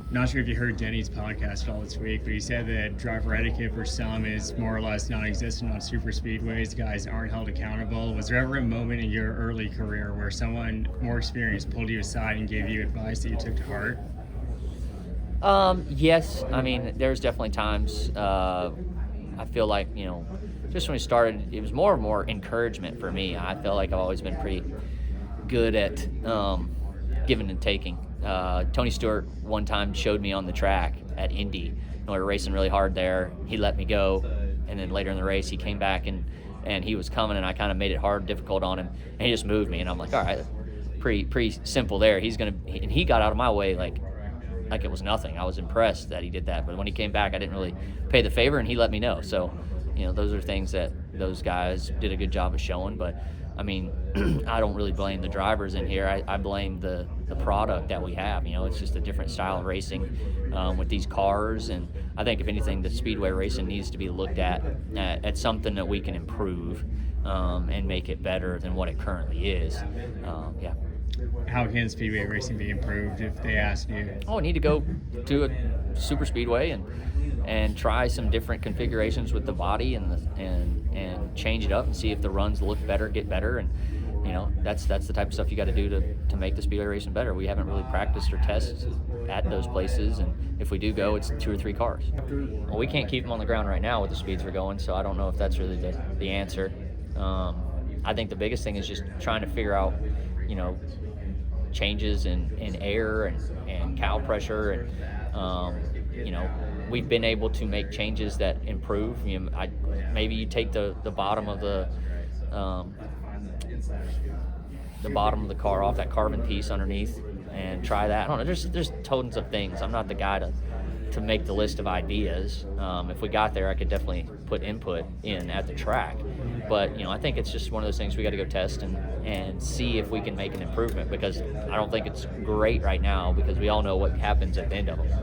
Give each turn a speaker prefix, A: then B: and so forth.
A: Not sure if you heard Denny's podcast at all this week, but he said that driver etiquette for some is more or less non-existent on super speedways. Guys aren't held accountable. Was there ever a moment in your early career where someone more experienced pulled you aside and gave you advice that you took to heart?
B: Yes. I mean, there's definitely times. I feel like, just when we started, it was more and more encouragement for me. I feel like I've always been pretty good at giving and taking. Tony Stewart one time showed me on the track at Indy. We were racing really hard there. He let me go, and then later in the race, he came back and he was coming, and I kind of made it hard, difficult on him, and he just moved me, and I'm like, all right, pretty simple there. And he got out of my way like it was nothing. I was impressed that he did that, but when he came back, I didn't really pay the favor, and he let me know. So, those are things that those guys did a good job of showing. But I mean, I don't really blame the drivers in here. I blame the product that we have. It's just a different style of racing with these cars, and I think if anything, the speedway racing needs to be looked at something that we can improve and make it better than what it currently is. Yeah.
A: How can speedway racing be improved if they asked you?
B: We need to go to a super speedway and try some different configurations with the body and change it up and see if the runs look better, get better, and that's the type of stuff you got to do to make the speedway racing better. We haven't really practiced or tested at those places, and if we do go, it's 2 or 3 cars. Well, we can't keep them on the ground right now with the speeds we're going, so I don't know if that's really the answer. I think the biggest thing is just trying to figure out changes in air and cow pressure, and we've been able to make changes that improve. Maybe you take the bottom of the bottom of the car off, that carbon piece underneath, and try that. I don't know. There's tons of things. I'm not the guy to make the list of ideas. If we got there, I could definitely put input in at the track. But I think it's just one of those things we got to go test and see if we can make an improvement, because I don't think it's great right now, because we all know what happens at the end of them.